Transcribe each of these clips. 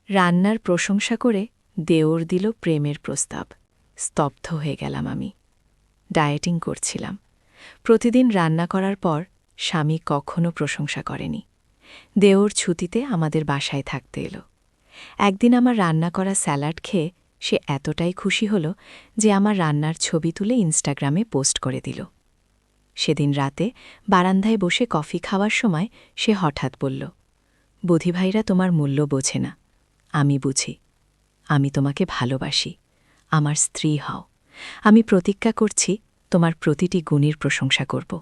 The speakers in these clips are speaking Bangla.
রান্নার প্রশংসা করে দেওর দিল প্রেমের প্রস্তাব। স্তব্ধ হয়ে গেলাম আমি। ডায়েটিং করছিলাম। প্রতিদিন রান্না করার পর স্বামী কখনো প্রশংসা করেনি। দেওর ছুটিতে আমাদের বাসায় থাকতে এলো। একদিন আমার রান্না করা স্যালাড খেয়ে সে এতটাই খুশি হল যে আমার রান্নার ছবি তুলে ইনস্টাগ্রামে পোস্ট করে দিল। সেদিন রাতে বারান্দায় বসে কফি খাওয়ার সময় সে হঠাৎ বলল, বুধি ভাইরা তোমার মূল্য বোঝে না, আমি বুঝি। আমি তোমাকে ভালোবাসি, আমার স্ত্রী হও। আমি প্রতিজ্ঞা করছি তোমার প্রতিটি গুণের প্রশংসা করব।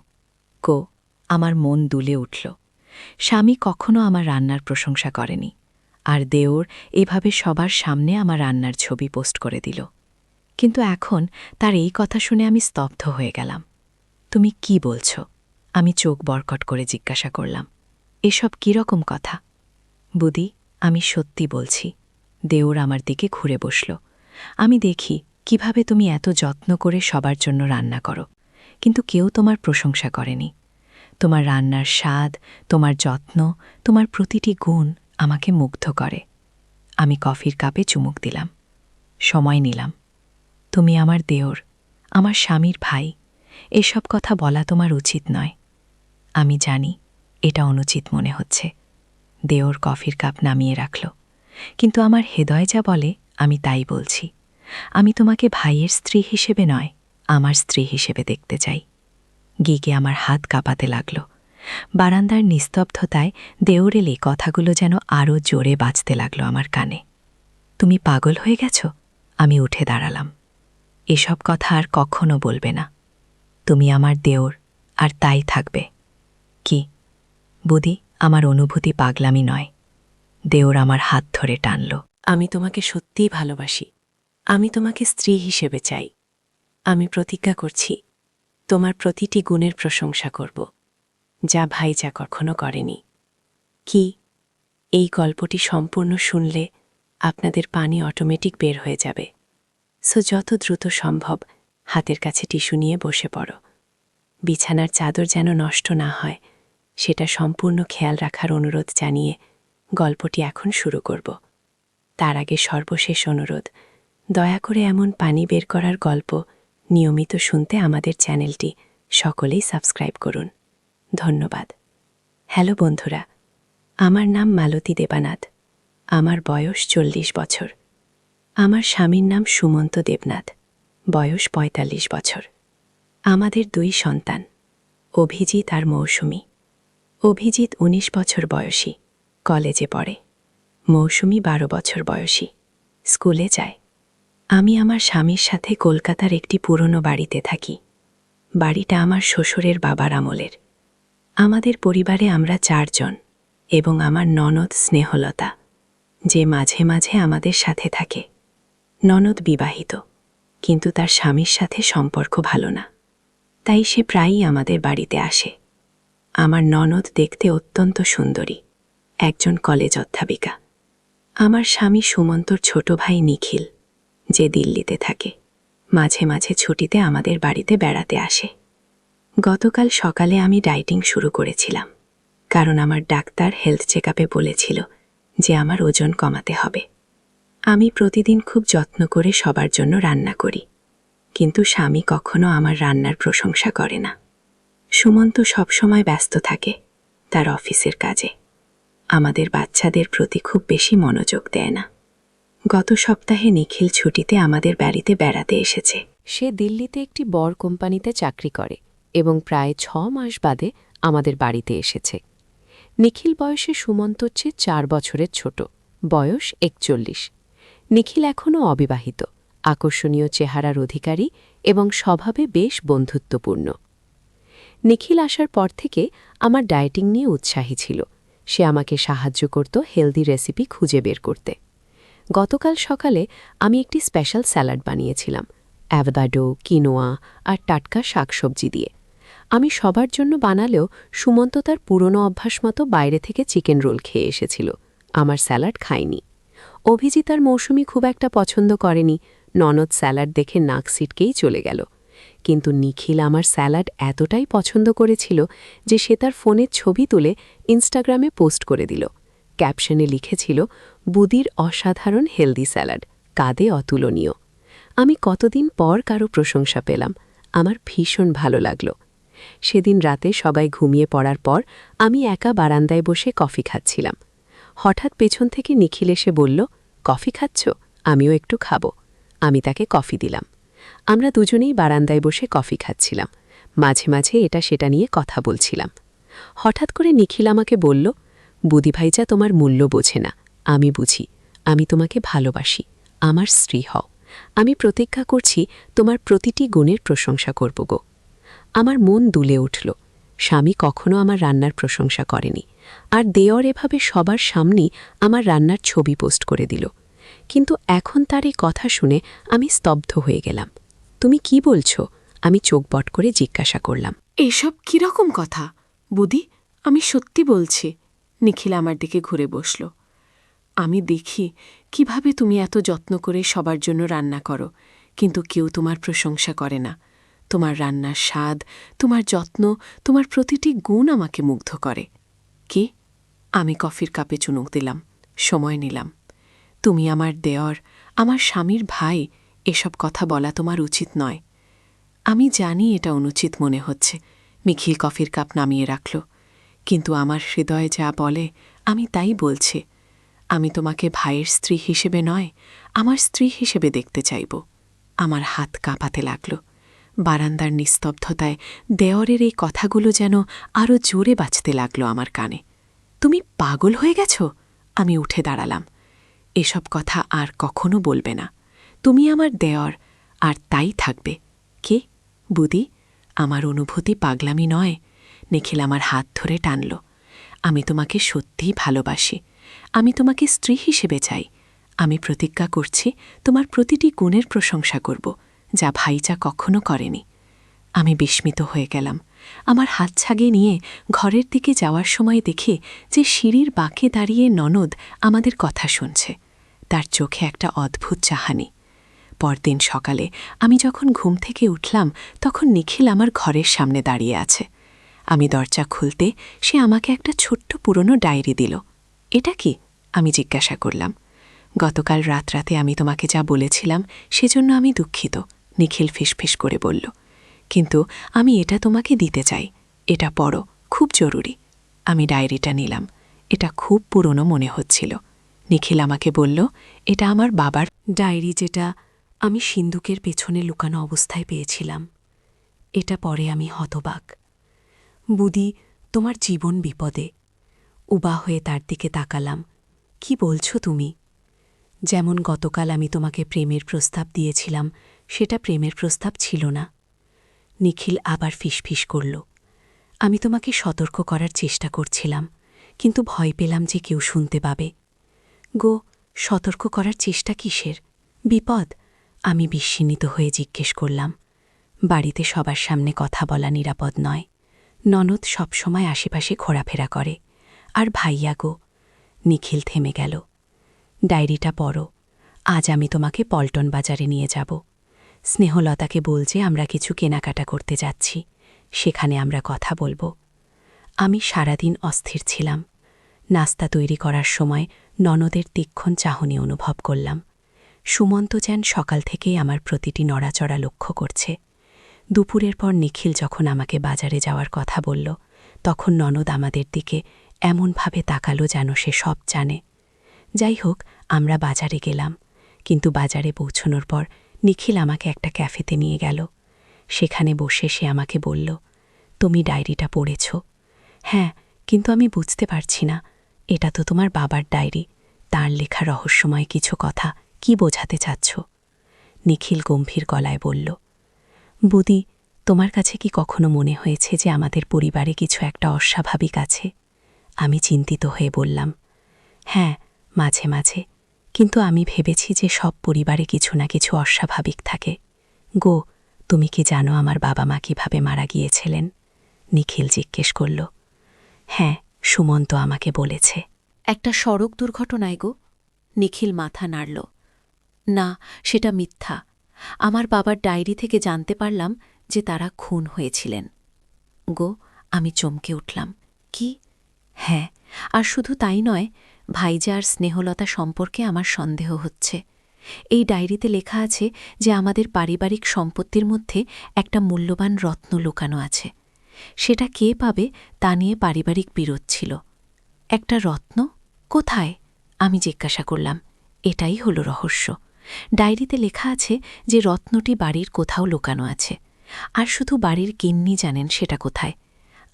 আমার মন দুলে উঠল। স্বামী কখনো আমার রান্নার প্রশংসা করেনি, আর দেওর এভাবে সবার সামনে আমার রান্নার ছবি পোস্ট করে দিল। কিন্তু এখন তার এই কথা শুনে আমি স্তব্ধ হয়ে গেলাম। তুমি কি বলছ? আমি চোখ বরকট করে জিজ্ঞাসা করলাম, এসব কীরকম কথা? বুদি, আমি সত্যি বলছি। দেওর আমার দিকে ঘুরে বসল। আমি দেখি কিভাবে তুমি এত যত্ন করে সবার জন্য রান্না করো, কিন্তু কেউ তোমার প্রশংসা করেনি। তোমার রান্নার স্বাদ, তোমার যত্ন, তোমার প্রতিটি গুণ আমাকে মুগ্ধ করে। আমি কফির কাপে চুমুক দিলাম, সময় নিলাম। তুমি আমার দেওর, আমার স্বামীর ভাই। এসব কথা বলা তোমার উচিত নয়। আমি জানি এটা অনুচিত মনে হচ্ছে। দেওর কফির কাপ নামিয়ে রাখল। কিন্তু আমার হৃদয় যা বলে আমি তাই বলছি। আমি তোমাকে ভাইয়ের স্ত্রী হিসেবে নয়, আমার স্ত্রী হিসেবে দেখতে চাই। গিগে আমার হাত কাঁপাতে লাগল। বারান্দার নিস্তব্ধতায় দেওর এলে কথাগুলো যেন আরও জোরে বাজতে লাগল আমার কানে। তুমি পাগল হয়ে গেছ? আমি উঠে দাঁড়ালাম। এসব কথা আর কখনো বলবে না। তুমি আমার দেওর, আর তাই থাকবে। কি বুদি, আমার অনুভূতি পাগলামি নয়। দেওর আমার হাত ধরে টানল। আমি তোমাকে সত্যিই ভালোবাসি। আমি তোমাকে স্ত্রী হিসেবে চাই। আমি প্রতিজ্ঞা করছি তোমার প্রতিটি গুণের প্রশংসা করব, যা ভাইজা কখনো করেনি। কি এই গল্পটি সম্পূর্ণ শুনলে আপনাদের পানি অটোমেটিক বের হয়ে যাবে। সো যত দ্রুত সম্ভব হাতের কাছে টিস্যু নিয়ে বসে পড়ো। বিছানার চাদর যেন নষ্ট না হয় সেটা সম্পূর্ণ খেয়াল রাখার অনুরোধ জানিয়ে গল্পটি এখন শুরু করব। তার আগে সর্বশেষ অনুরোধ, দয়া করে এমন পানি বের করার গল্প নিয়মিত শুনতে আমাদের চ্যানেলটি সকলেই সাবস্ক্রাইব করুন। ধন্যবাদ। হ্যালো বন্ধুরা, আমার নাম মালতী দেবানাথ। আমার বয়স 40 বছর। আমার স্বামীর নাম সুমন্ত দেবনাথ, বয়স 45 বছর। আমাদের 2 সন্তান, অভিজিৎ আর মৌসুমী। অভিজিৎ 19 বছর বয়সী, কলেজে পড়ে। মৌসুমী 12 বছর বয়সী, স্কুলে যায়। আমি আমার স্বামীর সাথে কলকাতার একটি পুরনো বাড়িতে থাকি। বাড়িটা আমার শ্বশুরের বাবার আমলের। আমাদের পরিবারে আমরা 4 জন এবং আমার ননদ স্নেহলতা, যে মাঝে মাঝে আমাদের সাথে থাকে। ননদ বিবাহিত, কিন্তু তার স্বামীর সাথে সম্পর্ক ভালো না, তাই সে প্রায়ই আমাদের বাড়িতে আসে। আমার ননদ দেখতে অত্যন্ত সুন্দরী, একজন কলেজ অধ্যাপিকা। আমার স্বামী সুমন্তর ছোট ভাই নিখিল, যে দিল্লিতে থাকে, মাঝে মাঝে ছুটিতে আমাদের বাড়িতে বেড়াতে আসে। গতকাল সকালে আমি ডায়েটিং শুরু করেছিলাম, কারণ আমার ডাক্তার হেলথ চেকআপে বলেছিল যে আমার ওজন কমাতে হবে। আমি প্রতিদিন খুব যত্ন করে সবার জন্য রান্না করি, কিন্তু স্বামী কখনো আমার রান্নার প্রশংসা করে না। সুমন্ত সবসময় ব্যস্ত থাকে তার অফিসের কাজে। আমাদের বাচ্চাদের প্রতি খুব বেশি মনোযোগ দেয় না। গত সপ্তাহে নিখিল ছুটিতে আমাদের বাড়িতে বেড়াতে এসেছে। সে দিল্লিতে একটি বড় কোম্পানিতে চাকরি করে এবং প্রায় 6 মাস বাদে আমাদের বাড়িতে এসেছে। নিখিল বয়সে সুমন্তর চেয়ে 4 বছরের ছোট, বয়স 41। নিখিল এখনও অবিবাহিত, আকর্ষণীয় চেহারার অধিকারী এবং স্বভাবে বেশ বন্ধুত্বপূর্ণ। নিখিল আসার পর থেকে আমার ডায়েটিং নিয়ে উৎসাহী ছিল। সে আমাকে সাহায্য করত হেলদি রেসিপি খুঁজে বের করতে। গতকাল সকালে আমি একটি স্পেশাল স্যালাড বানিয়েছিলাম, অ্যাভোকাডো, কিনোয়া আর টাটকা শাকসবজি দিয়ে। আমি সবার জন্য বানালেও সুমন্ত তার পুরনো অভ্যাস মতো বাইরে থেকে চিকেন রোল খেয়ে এসেছিল, আমার স্যালাড খায়নি। অভিজিৎ আর মৌসুমী খুব একটা পছন্দ করেনি, ননদ স্যালাড দেখে নাক সিটকেই চলে গেল। কিন্তু নিখিল আমার স্যালাড এতটাই পছন্দ করেছিল যে সে তার ফোনের ছবি তুলে ইনস্টাগ্রামে পোস্ট করে দিল। ক্যাপশনে লিখেছিল বুদির অসাধারণ হেলদি স্যালাড, কাদে অতুলনীয়। আমি কতদিন পর কারো প্রশংসা পেলাম, আমার ভীষণ ভালো লাগল। সেদিন রাতে সবাই ঘুমিয়ে পড়ার পর আমি একা বারান্দায় বসে কফি খাচ্ছিলাম। হঠাৎ পেছন থেকে নিখিল এসে বলল, কফি খাচ্ছ? আমিও একটু খাবো। আমি তাকে কফি দিলাম। আমরা দুজনেই বারান্দায় বসে কফি খাচ্ছিলাম, মাঝে মাঝে এটা সেটা নিয়ে কথা বলছিলাম। হঠাৎ করে নিখিল আমাকে বলল, বুদি ভাইজা তোমার মূল্য বোঝে না, আমি বুঝি। আমি তোমাকে ভালোবাসি, আমার স্ত্রী হও। আমি প্রতিজ্ঞা করছি তোমার প্রতিটি গুণের প্রশংসা করব গো। আমার মন দুলে উঠল। স্বামী কখনো আমার রান্নার প্রশংসা করেনি, আর দেওর এভাবে সবার সামনেই আমার রান্নার ছবি পোস্ট করে দিল। কিন্তু এখন তার এই কথা শুনে আমি স্তব্ধ হয়ে গেলাম। তুমি কি বলছো? আমি চোখ বট করে জিজ্ঞাসা করলাম। এসব কিরকম কথা বুদি? আমি সত্যি বলছি। নিখিল আমার দিকে ঘুরে বসল। আমি দেখি কিভাবে তুমি এত যত্ন করে সবার জন্য রান্না করো, কিন্তু কেউ তোমার প্রশংসা করে না। তোমার রান্নার স্বাদ, তোমার যত্ন, তোমার প্রতিটি গুণ আমাকে মুগ্ধ করে। কি? আমি কফির কাপে চুমুক দিলাম, সময় নিলাম। তুমি আমার দেওর, আমার স্বামীর ভাই, এসব কথা বলা তোমার উচিত নয়। আমি জানি এটা অনুচিত মনে হচ্ছে। নিখিল কফির কাপ নামিয়ে রাখল। কিন্তু আমার হৃদয় যা বলে আমি তাই বলছি। আমি তোমাকে ভাইয়ের স্ত্রী হিসেবে নয়, আমার স্ত্রী হিসেবে দেখতে চাইব। আমার হাত কাঁপাতে লাগল। বারান্দার নিস্তব্ধতায় দেওরের এই কথাগুলো যেন আরও জোরে বাজতে লাগল আমার কানে। তুমি পাগল হয়ে গেছ? আমি উঠে দাঁড়ালাম। এসব কথা আর কখনো বলবে না। তুমি আমার দেওর, আর তাই থাকবে। কে? বুদি? আমার অনুভূতি পাগলামি নয়। নিখিল আমার হাত ধরে টানল। আমি তোমাকে সত্যিই ভালোবাসি। আমি তোমাকে স্ত্রী হিসেবে চাই। আমি প্রতিজ্ঞা করছি তোমার প্রতিটি গুণের প্রশংসা করব, যা ভাইজা কখনো করেনি। আমি বিস্মিত হয়ে গেলাম। আমার হাত ছাগিয়ে নিয়ে ঘরের দিকে যাওয়ার সময় দেখে যে সিঁড়ির বাঁকে দাঁড়িয়ে ননদ আমাদের কথা শুনছে। তার চোখে একটা অদ্ভুত চাহানি। পরদিন সকালে আমি যখন ঘুম থেকে উঠলাম, তখন নিখিল আমার ঘরের সামনে দাঁড়িয়ে আছে। আমি দরজা খুলতে সে আমাকে একটা ছোট্ট পুরনো ডায়েরি দিল। এটা কি? আমি জিজ্ঞাসা করলাম। গতকাল রাতে আমি তোমাকে যা বলেছিলাম সেজন্য আমি দুঃখিত, নিখিল ফিসফিস করে বলল। কিন্তু আমি এটা তোমাকে দিতে চাই। এটা পড়ো, খুব জরুরি। আমি ডায়েরিটা নিলাম। এটা খুব পুরনো মনে হচ্ছিল। নিখিল আমাকে বলল, এটা আমার বাবার ডায়েরি, যেটা আমি সিন্দুকের পেছনে লুকানো অবস্থায় পেয়েছিলাম। এটা পরে আমি হতবাক। বুদি, তোমার জীবন বিপদে। উবা হয়ে তার দিকে তাকালাম। কি বলছো তুমি? যেমন গতকাল আমি তোমাকে প্রেমের প্রস্তাব দিয়েছিলাম, সেটা প্রেমের প্রস্তাব ছিল না। নিখিল আবার ফিসফিস করল। আমি তোমাকে সতর্ক করার চেষ্টা করছিলাম, কিন্তু ভয় পেলাম যে কেউ শুনতে পাবে। গো, সতর্ক করার চেষ্টা কিসের? বিপদ? আমি বিস্মিত হয়ে জিজ্ঞেস করলাম। বাড়িতে সবার সামনে কথা বলা নিরাপদ নয়। ননদ সবসময় আশেপাশে ঘোরাফেরা করে। আর ভাইয়া গো। নিখিল থেমে গেল। ডায়েরিটা পড়ো। আজ আমি তোমাকে পল্টন বাজারে নিয়ে যাব। স্নেহলতাকে বলছে আমরা কিছু কেনাকাটা করতে যাচ্ছি, সেখানে আমরা কথা বলবো। আমি সারাদিন অস্থির ছিলাম। নাস্তা তৈরি করার সময় ননদের তীক্ষ্ণ চাহনি অনুভব করলাম। সুমন্ত যেন সকাল থেকেই আমার প্রতিটি নড়াচড়া লক্ষ্য করছে। দুপুরের পর নিখিল যখন আমাকে বাজারে যাওয়ার কথা বলল, তখন ননদ আমাদের দিকে এমনভাবে তাকালো যেন সে সব জানে। যাই হোক, আমরা বাজারে গেলাম, কিন্তু বাজারে পৌঁছনোর পর নিখিল আমাকে একটা ক্যাফেতে নিয়ে গেল। সেখানে বসে সে আমাকে বলল, তুমি ডায়েরিটা পড়েছ? হ্যাঁ, কিন্তু আমি বুঝতে পারছি না। এটা তো তোমার বাবার ডায়েরি, তার লেখা রহস্যময় কিছু কথা। কি বোঝাতে চাচ্ছ? নিখিল গম্ভীর গলায় বলল, বুদি, তোমার কাছে কি কখনো মনে হয়েছে যে আমাদের পরিবারে কিছু একটা অস্বাভাবিক আছে? আমি চিন্তিত হয়ে বললাম, হ্যাঁ, মাঝে মাঝে। কিন্তু আমি ভেবেছি যে সব পরিবারে কিছু না কিছু অস্বাভাবিক থাকে। গো, তুমি কি জানো আমার বাবা মা কিভাবে মারা গিয়েছিলেন? নিখিল জিজ্ঞেস করল। হ্যাঁ, সুমন্ত আমাকে বলেছে। একটা সড়ক দুর্ঘটনায় গো। নিখিল মাথা নাড়ল। না, সেটা মিথ্যা। আমার বাবার ডায়েরি থেকে জানতে পারলাম যে তারা খুন হয়েছিলেন। গো, আমি চমকে উঠলাম। কি? হ্যাঁ, আর শুধু তাই নয়, ভাইজা আর স্নেহলতা সম্পর্কে আমার সন্দেহ হচ্ছে। এই ডায়েরিতে লেখা আছে যে আমাদের পারিবারিক সম্পত্তির মধ্যে একটা মূল্যবান রত্ন লুকানো আছে। সেটা কে পাবে তা নিয়ে পারিবারিক বিরোধ ছিল। একটা রত্ন? কোথায়? আমি জিজ্ঞাসা করলাম। এটাই হলো রহস্য। ডায়েরিতে লেখা আছে যে রত্নটি বাড়ির কোথাও লুকানো আছে, আর শুধু বাড়ির গিন্নি জানেন সেটা কোথায়।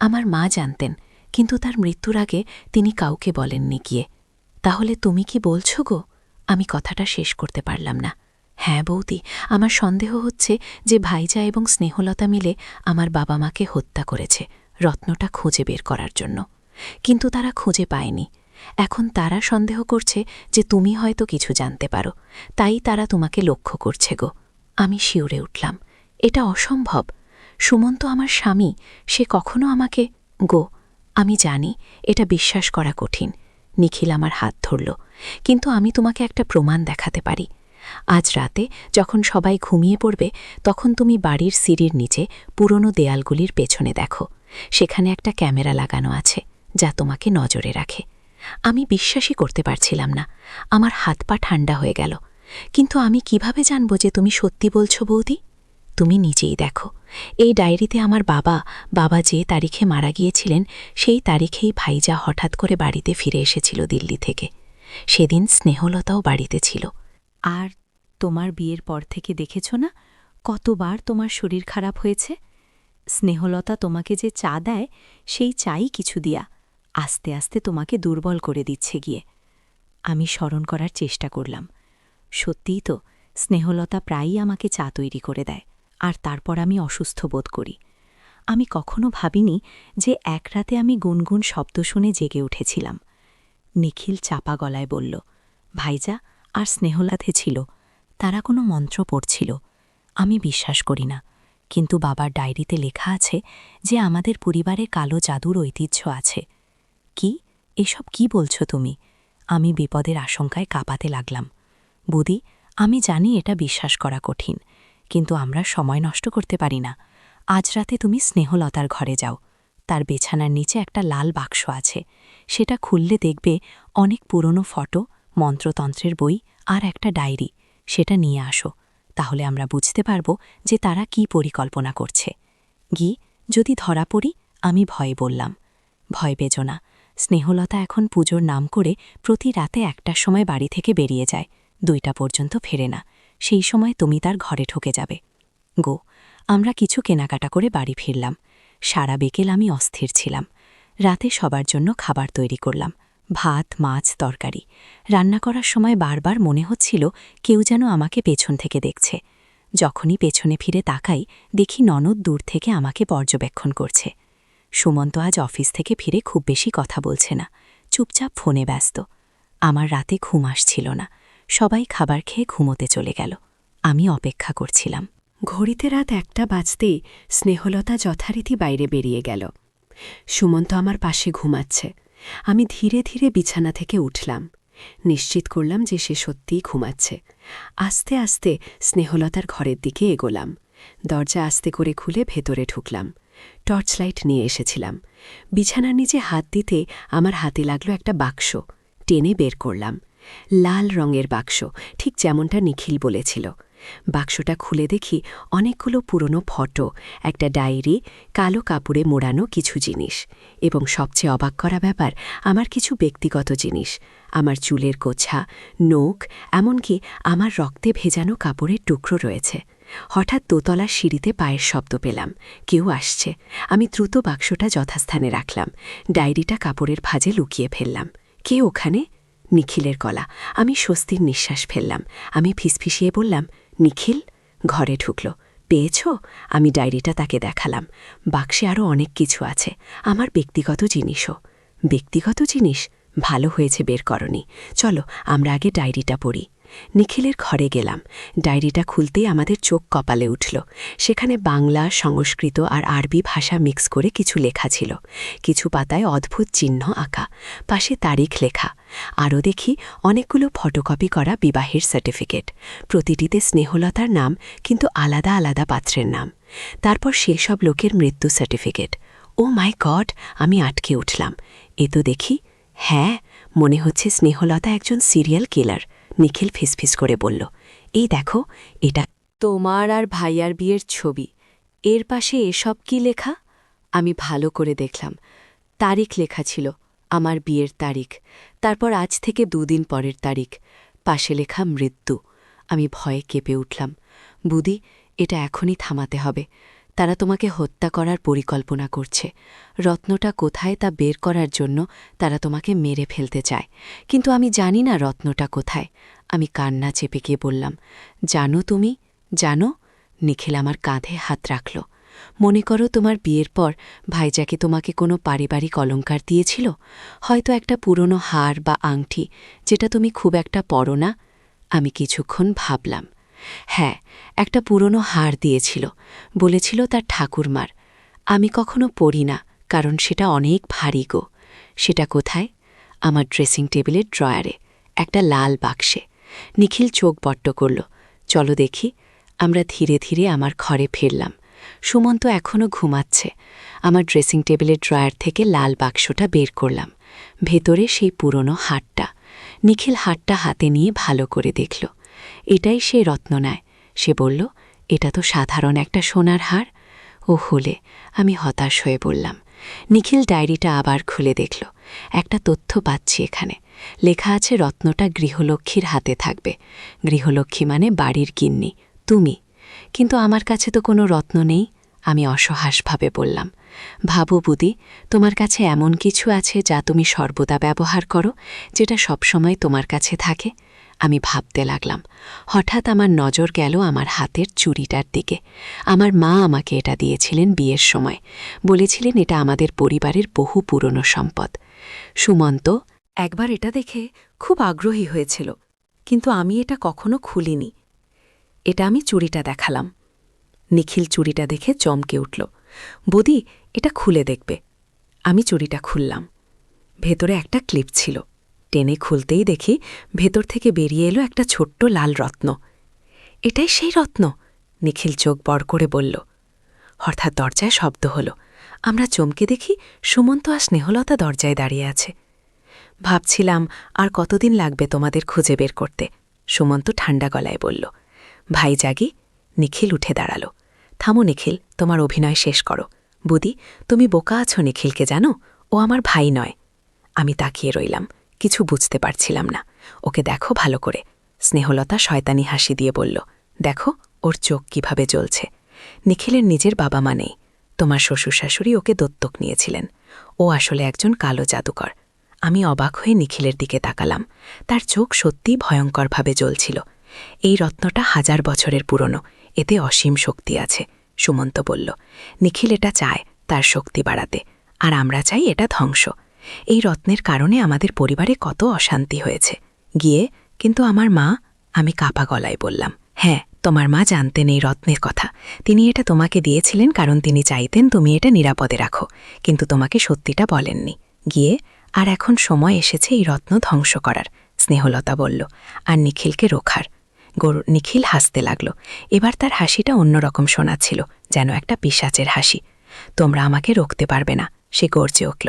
আমার মা জানতেন, কিন্তু তার মৃত্যুর আগে তিনি কাউকে বলেননি গিয়ে। তাহলে তুমি কি বলছো গো? আমি কথাটা শেষ করতে পারলাম না। হ্যাঁ বৌদি, আমার সন্দেহ হচ্ছে যে ভাইজা এবং স্নেহলতা মিলে আমার বাবা মাকে হত্যা করেছে রত্নটা খুঁজে বের করার জন্য। কিন্তু তারা খুঁজে পায়নি। এখন তারা সন্দেহ করছে যে তুমি হয়তো কিছু জানতে পারো, তাই তারা তোমাকে লক্ষ্য করছে গো। আমি শিউরে উঠলাম। এটা অসম্ভব। সুমন্ত আমার স্বামী, সে কখনো আমাকে... গো, আমি জানি এটা বিশ্বাস করা কঠিন। নিখিল আমার হাত ধরল। কিন্তু আমি তোমাকে একটা প্রমাণ দেখাতে পারি। আজ রাতে যখন সবাই ঘুমিয়ে পড়বে, তখন তুমি বাড়ির সিঁড়ির নিচে পুরনো দেয়ালগুলির পেছনে দেখো। সেখানে একটা ক্যামেরা লাগানো আছে যা তোমাকে নজরে রাখে। আমি বিশ্বাসই করতে পারছিলাম না। আমার হাত পা ঠান্ডা হয়ে গেল। কিন্তু আমি কিভাবে জানব যে তুমি সত্যি বলছো বৌদি? তুমি নিজেই দেখো। এই ডায়েরিতে আমার বাবা যে তারিখে মারা গিয়েছিলেন, সেই তারিখেই ভাইজা হঠাৎ করে বাড়িতে ফিরে এসেছিল দিল্লি থেকে। সেদিন স্নেহলতাও বাড়িতে ছিল। আর তোমার বিয়ের পর থেকে দেখেছ না কতবার তোমার শরীর খারাপ হয়েছে? স্নেহলতা তোমাকে যে চা দেয়, সেই চাই কিছু দিয়া আস্তে আস্তে তোমাকে দুর্বল করে দিচ্ছে গিয়ে। আমি স্মরণ করার চেষ্টা করলাম। সত্যিই তো, স্নেহলতা প্রায়ই আমাকে চা তৈরি করে দেয়, আর তারপর আমি অসুস্থ বোধ করি। আমি কখনো ভাবিনি যে এক রাতে আমি গুনগুন শব্দ শুনে জেগে উঠেছিলাম। নিখিল চাপা গলায় বলল, ভাইজা আর স্নেহলাতে ছিল, তারা কোনো মন্ত্র পড়ছিল। আমি বিশ্বাস করি না, কিন্তু বাবার ডায়েরিতে লেখা আছে যে আমাদের পরিবারে কালো জাদুর ঐতিহ্য আছে। কি? এসব কি বলছো তুমি? আমি বিপদের আশঙ্কায় কাঁপাতে লাগলাম। বুদি, আমি জানি এটা বিশ্বাস করা কঠিন, কিন্তু আমরা সময় নষ্ট করতে পারি না। আজ রাতে তুমি স্নেহলতার ঘরে যাও। তার বিছানার নিচে একটা লাল বাক্স আছে। সেটা খুললে দেখবে অনেক পুরনো ফটো, মন্ত্রতন্ত্রের বই আর একটা ডায়েরি। সেটা নিয়ে আসো, তাহলে আমরা বুঝতে পারব যে তারা কি পরিকল্পনা করছে। যদি ধরা পড়ি? আমি ভয়ে বললাম। ভয় পেজো না। স্নেহলতা এখন পুজোর নাম করে প্রতি রাতে 1টার সময় বাড়ি থেকে বেরিয়ে যায়, 2টা পর্যন্ত ফেরে না। সেই সময় তুমি তার ঘরে ঢুকে যাবে। গো, আমরা কিছু কেনাকাটা করে বাড়ি ফিরলাম। সারা বিকেল আমি অস্থির ছিলাম। রাতে সবার জন্য খাবার তৈরি করলাম, ভাত, মাছ, তরকারি। রান্না করার সময় বারবার মনে হচ্ছিল কেউ যেন আমাকে পেছন থেকে দেখছে। যখনই পেছনে ফিরে তাকাই, দেখি ননদ দূর থেকে আমাকে পর্যবেক্ষণ করছে। সুমন্ত আজ অফিস থেকে ফিরে খুব বেশি কথা বলছে না, চুপচাপ ফোনে ব্যস্ত। আমার রাতে ঘুম আসছিল না। সবাই খাবার খেয়ে ঘুমোতে চলে গেল। আমি অপেক্ষা করছিলাম। ঘড়িতে রাত 1টা বাজতেই স্নেহলতা যথারীতি বাইরে বেরিয়ে গেল। সুমন্ত আমার পাশে ঘুমাচ্ছে। আমি ধীরে ধীরে বিছানা থেকে উঠলাম। নিশ্চিত করলাম যে সে সত্যিই ঘুমাচ্ছে। আস্তে আস্তে স্নেহলতার ঘরের দিকে এগোলাম। দরজা আস্তে করে খুলে ভেতরে ঢুকলাম। টর্চ লাইট নিয়ে এসেছিলাম। বিছানার নিচে হাত দিতে আমার হাতে লাগলো একটা বাক্স। টেনে বের করলাম। লাল রঙের বাক্স, ঠিক যেমনটা নিখিল বলেছিল। বাক্সটা খুলে দেখি অনেকগুলো পুরনো ফটো, একটা ডায়েরি, কালো কাপড়ে মোড়ানো কিছু জিনিস, এবং সবচেয়ে অবাক করা ব্যাপার, আমার কিছু ব্যক্তিগত জিনিস, আমার চুলের গোছা, নখ, এমনকি আমার রক্তে ভেজানো কাপড়ের টুকরো রয়েছে। হঠাৎ দোতলার সিঁড়িতে পায়ের শব্দ পেলাম। কেউ আসছে। আমি দ্রুত বাক্সটা যথাস্থানে রাখলাম। ডায়েরিটা কাপড়ের ভাঁজে লুকিয়ে ফেললাম। কে ওখানে? নিখিলের গলা। আমি স্বস্তির নিঃশ্বাস ফেললাম। আমি ফিসফিসিয়ে বললাম, নিখিল। ঘরে ঢুকল। পেয়েছ? আমি ডায়েরিটা তাকে দেখালাম। বাক্সে আরও অনেক কিছু আছে, আমার ব্যক্তিগত জিনিসও। ব্যক্তিগত জিনিস? ভালো হয়েছে বের করনি। চলো আমরা আগে ডায়েরিটা পড়ি। নিখিলের ঘরে গেলাম। ডায়েরিটা খুলতেই আমাদের চোখ কপালে উঠল। সেখানে বাংলা, সংস্কৃত আর আরবি ভাষা মিক্স করে কিছু লেখা ছিল। কিছু পাতায় অদ্ভুত চিহ্ন আঁকা, পাশে তারিখ লেখা। আরও দেখি অনেকগুলো ফটোকপি করা বিবাহের সার্টিফিকেট। প্রতিটিতে স্নেহলতার নাম, কিন্তু আলাদা আলাদা পাত্রের নাম। তারপর সেসব লোকের মৃত্যু সার্টিফিকেট। ও মাই গড! আমি আটকে উঠলাম। এ তো দেখি, হ্যাঁ, মনে হচ্ছে স্নেহলতা একজন সিরিয়াল কিলার। নিখিল ফিসফিস করে বলল, এই দেখো, এটা তোমার আর ভাইয়ার বিয়ের ছবি। এর পাশে এসব কি লেখা? আমি ভালো করে দেখলাম। তারিখ লেখা ছিল, আমার বিয়ের তারিখ। তারপর আজ থেকে 2 দিন পরের তারিখ। পাশে লেখা মৃত্যু। আমি ভয়ে কেঁপে উঠলাম। বুদি, এটা এখনই থামাতে হবে। তারা তোমাকে হত্যা করার পরিকল্পনা করছে। রত্নটা কোথায় তা বের করার জন্য তারা তোমাকে মেরে ফেলতে চায়। কিন্তু আমি জানি না রত্নটা কোথায়। আমি কান্না চেপে গিয়ে বললাম, জানো তুমি, জানো? নিখিল আমার কাঁধে হাত রাখল। মনে করো তোমার বিয়ের পর ভাইজাকে তোমাকে কোনো পারিবারিক অলংকার দিয়েছিল, হয়তো একটা পুরনো হার বা আংটি, যেটা তুমি খুব একটা পরো না। আমি কিছুক্ষণ ভাবলাম। হ্যাঁ, একটা পুরনো হার দিয়েছিল, বলেছিল তার ঠাকুরমার। আমি কখনো পড়ি না, কারণ সেটা অনেক ভারী গো। সেটা কোথায়? আমার ড্রেসিং টেবিলের ড্রয়ারে, একটা লাল বাক্সে। নিখিল চোখ বট্ট করল। চলো দেখি। আমরা ধীরে ধীরে আমার ঘরে ফিরলাম। সুমন্ত এখনও ঘুমাচ্ছে। আমার ড্রেসিং টেবিলের ড্রয়ার থেকে লাল বাক্সটা বের করলাম। ভেতরে সেই পুরনো হারটা। নিখিল হারটা হাতে নিয়ে ভালো করে দেখল। এটাই সে রত্ননায়। সে বলল, এটা তো সাধারণ একটা সোনার হার। ও হলে আমি হতাশ হয়ে বললাম। নিখিল ডায়েরিটা আবার খুলে দেখল। একটা তথ্য পাচ্ছি এখানে। লেখা আছে রত্নটা গৃহলক্ষ্মীর হাতে থাকবে। গৃহলক্ষ্মী মানে বাড়ির গিন্নি, তুমি। কিন্তু আমার কাছে তো কোনো রত্ন নেই। আমি অসহাসভাবে বললাম, ভাবো বুদি, তোমার কাছে এমন কিছু আছে যা তুমি সর্বদা ব্যবহার করো, যেটা সবসময় তোমার কাছে থাকে। আমি ভাবতে লাগলাম। হঠাৎ আমার নজর গেল আমার হাতের চুড়িটার দিকে। আমার মা আমাকে এটা দিয়েছিলেন বিয়ের সময়। বলেছিলেন এটা আমাদের পরিবারের বহু পুরনো সম্পদ। সুমন্ত একবার এটা দেখে খুব আগ্রহী হয়েছিল, কিন্তু আমি এটা কখনো খুলিনি। এটা আমি চুড়িটা দেখালাম। নিখিল চুড়িটা দেখে চমকে উঠল। বদি, এটা খুলে দেখবে। আমি চুড়িটা খুললাম। ভেতরে একটা ক্লিপ ছিল। টেনে খুলতেই দেখি ভেতর থেকে বেরিয়ে এলো একটা ছোট্ট লাল রত্ন। এটাই সেই রত্ন, নিখিল চোখ বড় করে বলল। হঠাৎ দরজায় শব্দ হল। আমরা চমকে দেখি সুমন্ত আর স্নেহলতা দরজায় দাঁড়িয়ে আছে। ভাবছিলাম আর কতদিন লাগবে তোমাদের খুঁজে বের করতে, সুমন্ত ঠান্ডা গলায় বলল। ভাই জাগি। নিখিল উঠে দাঁড়াল। থামো নিখিল, তোমার অভিনয় শেষ করো। বুদি, তুমি বোকা আছো নিখিলকে, জানো? ও আমার ভাই নয়। আমি তাকিয়ে রইলাম, কিছু বুঝতে পারছিলাম না। ওকে দেখো ভালো করে। স্নেহলতা শয়তানি হাসি দিয়ে বলল, দেখো ওর চোখ কিভাবে জ্বলছে। নিখিলের নিজের বাবা মা নেই। তোমার শ্বশুর শাশুড়ি ওকে দত্তক নিয়েছিলেন। ও আসলে একজন কালো জাদুকর। আমি অবাক হয়ে নিখিলের দিকে তাকালাম। তার চোখ সত্যিই ভয়ঙ্করভাবে জ্বলছিল। এই রত্নটা 1000 বছরের পুরনো, এতে অসীম শক্তি আছে, সুমন্ত বলল। নিখিল এটা চায় তার শক্তি বাড়াতে, আর আমরা চাই এটা ধ্বংস। এই রত্নের কারণে আমাদের পরিবারে কত অশান্তি হয়েছে। গিয়ে কিন্তু আমার মা, আমি কাপা গলায় বললাম। হ্যাঁ, তোমার মা জানতেন এই রত্নের কথা। তিনি এটা তোমাকে দিয়েছিলেন কারণ তিনি চাইতেন তুমি এটা নিরাপদে রাখো, কিন্তু তোমাকে সত্যিটা বলেননি। গিয়ে, আর এখন সময় এসেছে এই রত্ন ধ্বংস করার, স্নেহলতা বলল, আর নিখিলকে রোখার। নিখিল হাসতে লাগল। এবার তার হাসিটা অন্যরকম শোনাচ্ছিল, যেন একটা পিশাচের হাসি। তোমরা আমাকে রোকতে পারবে না, সে গর্জে উঠল।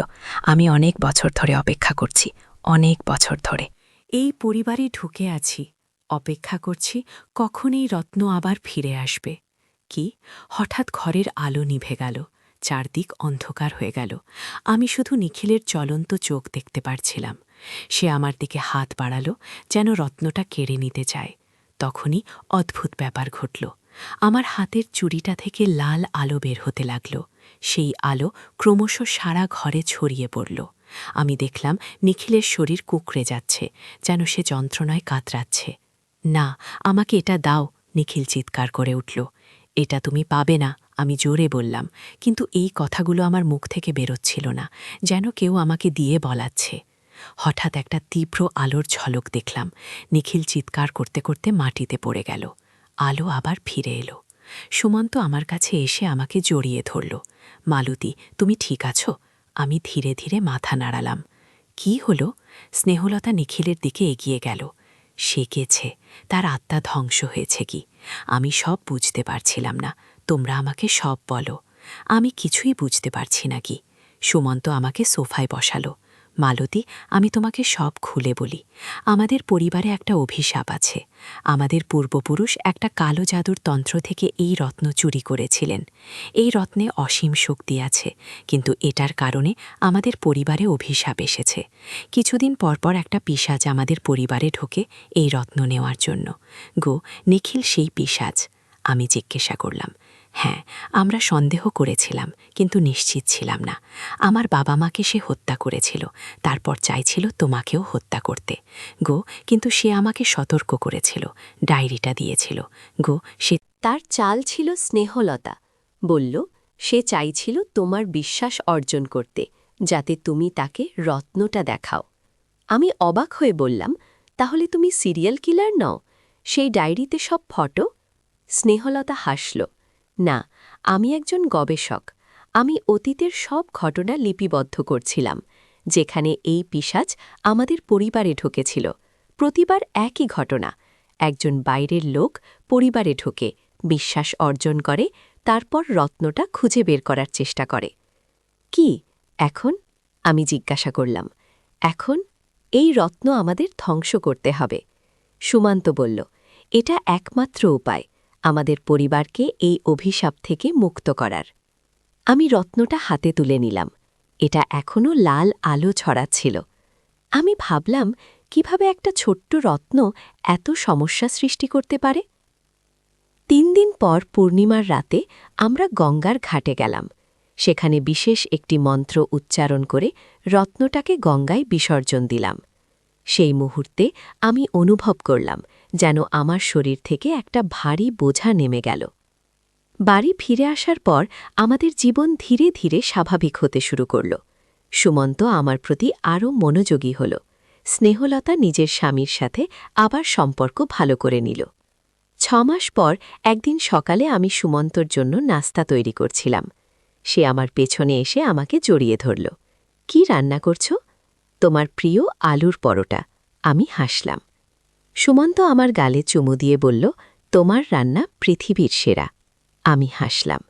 আমি অনেক বছর ধরে অপেক্ষা করছি, অনেক বছর ধরে। এই পরিবারে ঢুকে আছি, অপেক্ষা করছি কখন এই রত্ন আবার ফিরে আসবে। কি হঠাৎ ঘরের আলো নিভে গেল, চারদিক অন্ধকার হয়ে গেল। আমি শুধু নিখিলের চলন্ত চোখ দেখতে পারছিলাম। সে আমার দিকে হাত বাড়ালো, যেন রত্নটা কেড়ে নিতে চায়। তখনই অদ্ভুত ব্যাপার ঘটল। আমার হাতের চুড়িটা থেকে লাল আলো বের হতে লাগল। সেই আলো ক্রমশ সারা ঘরে ছড়িয়ে পড়ল। আমি দেখলাম নিখিলের শরীর কুঁকড়ে যাচ্ছে, যেন সে যন্ত্রণায় কাতরাচ্ছে। না, আমাকে এটা দাও, নিখিল চিৎকার করে উঠল। এটা তুমি পাবে না, আমি জোরে বললাম, কিন্তু এই কথাগুলো আমার মুখ থেকে বেরোচ্ছিল না, যেন কেউ আমাকে দিয়ে বলাচ্ছে। হঠাৎ একটা তীব্র আলোর ঝলক দেখলাম। নিখিল চিৎকার করতে করতে মাটিতে পড়ে গেল। আলো আবার ফিরে এলো। সুমন্ত আমার কাছে এসে আমাকে জড়িয়ে ধরল। মালতী, তুমি ঠিক আছো? আমি ধীরে ধীরে মাথা নাড়ালাম। কি হলো? স্নেহলতা নিখিলের দিকে এগিয়ে গেল। সে গেছে, তার আত্মা ধ্বংস হয়েছে কি? আমি সব বুঝতে পারছিলাম না। তোমরা আমাকে সব বলো। আমি কিছুই বুঝতে পারছি না কি। সুমন্ত আমাকে সোফায় বসালো, মালতী, আমি তোমাকে সব খুলে বলি। আমাদের পরিবারে একটা অভিশাপ আছে। আমাদের পূর্বপুরুষ একটা কালো জাদুর তন্ত্র থেকে এই রত্ন চুরি করেছিলেন। এই রত্নে অসীম শক্তি আছে, কিন্তু এটার কারণে আমাদের পরিবারে অভিশাপ এসেছে। কিছুদিন পরপর একটা পিশাচ আমাদের পরিবারে ঢোকে এই রত্ন নেওয়ার জন্য। গো, নিখিল সেই পিশাচ? আমি জিজ্ঞাসা করলাম। হ্যাঁ, আমরা সন্দেহ করেছিলাম, কিন্তু নিশ্চিত ছিলাম না। আমার বাবা মাকে সে হত্যা করেছিল, তারপর চাইছিল তোমাকেও হত্যা করতে। গো, কিন্তু সে আমাকে সতর্ক করেছিল, ডায়েরিটা দিয়েছিল। গো, সে তার চাল ছিল স্নেহলতা। বলল, সে চাইছিল তোমার বিশ্বাস অর্জন করতে, যাতে তুমি তাকে রত্নটা দেখাও। আমি অবাক হয়ে বললাম, তাহলে তুমি সিরিয়াল কিলার নও? সেই ডায়েরিতে সব ফটো? স্নেহলতা হাসল। না, আমি একজন গবেষক। আমি অতীতের সব ঘটনা লিপিবদ্ধ করছিলাম। যেখানে এই পিশাচ আমাদের পরিবারে ঢুকেছিল, প্রতিবার একই ঘটনা। একজন বাইরের লোক পরিবারে ঢোকে, বিশ্বাস অর্জন করে, তারপর রত্নটা খুঁজে বের করার চেষ্টা করে। কি এখন? আমি জিজ্ঞাসা করলাম। এখন এই রত্ন আমাদের ধ্বংস করতে হবে। সুমান্ত বলল, এটা একমাত্র উপায় আমাদের পরিবারকে এই অভিশাপ থেকে মুক্ত করার। আমি রত্নটা হাতে তুলে নিলাম। এটা এখনও লাল আলো ছড়াচ্ছিল। আমি ভাবলাম, কিভাবে একটা ছোট্ট রত্ন এত সমস্যা সৃষ্টি করতে পারে। 3 দিন পর পূর্ণিমার রাতে আমরা গঙ্গার ঘাটে গেলাম। সেখানে বিশেষ একটি মন্ত্র উচ্চারণ করে রত্নটাকে গঙ্গায় বিসর্জন দিলাম। সেই মুহূর্তে আমি অনুভব করলাম যেন আমার শরীর থেকে একটা ভারী বোঝা নেমে গেল। বাড়ি ফিরে আসার পর আমাদের জীবন ধীরে ধীরে স্বাভাবিক হতে শুরু করল। সুমন্ত আমার প্রতি আরও মনোযোগী হল। স্নেহলতা নিজের স্বামীর সাথে আবার সম্পর্ক ভালো করে নিল। 6 মাস পর একদিন সকালে আমি সুমন্তর জন্য নাস্তা তৈরি করছিলাম। সে আমার পেছনে এসে আমাকে জড়িয়ে ধরল। কি রান্না করছো? তোমার প্রিয় আলুর পরোটা। আমি হাসলাম। সুমন্ত আমার গালে চুমু দিয়ে বলল, তোমার রান্না পৃথিবীর সেরা। আমি হাসলাম।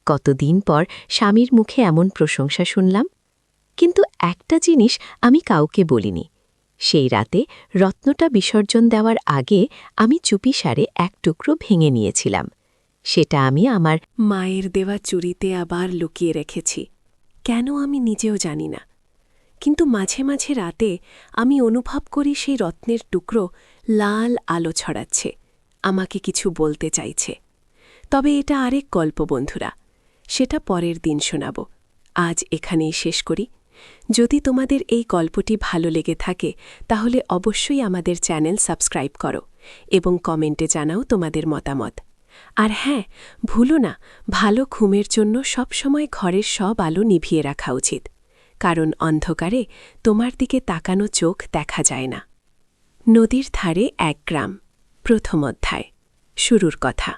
কতদিন পর স্বামীর মুখে এমন প্রশংসা শুনলাম। কিন্তু একটা জিনিস আমি কাউকে বলিনি। সেই রাতে রত্নটা বিসর্জন দেওয়ার আগে আমি চুপিসারে এক টুকরো ভেঙে নিয়েছিলাম। সেটা আমি আমার মায়ের দেওয়া চুরিতে আবার লুকিয়ে রেখেছি। কেন আমি নিজেও জানি না, কিন্তু মাঝে মাঝে রাতে আমি অনুভব করি সেই রত্নের টুকরো লাল আলো ছড়াচ্ছে, আমাকে কিছু বলতে চাইছে। তবে এটা আরেক গল্প বন্ধুরা, সেটা পরের দিন শোনাব। আজ এখানেই শেষ করি। যদি তোমাদের এই গল্পটি ভালো লেগে থাকে তাহলে অবশ্যই আমাদের চ্যানেল সাবস্ক্রাইব করো এবং কমেন্টে জানাও তোমাদের মতামত। আর হ্যাঁ, ভুলো না, ভালো ঘুমের জন্য সবসময় ঘরের সব আলো নিভিয়ে রাখা উচিত, কারণ অন্ধকারে তোমার দিকে তাকানো চোখ দেখা যায় না। নদীর ধারে এক গ্রাম, প্রথম অধ্যায়, শুরুর কথা।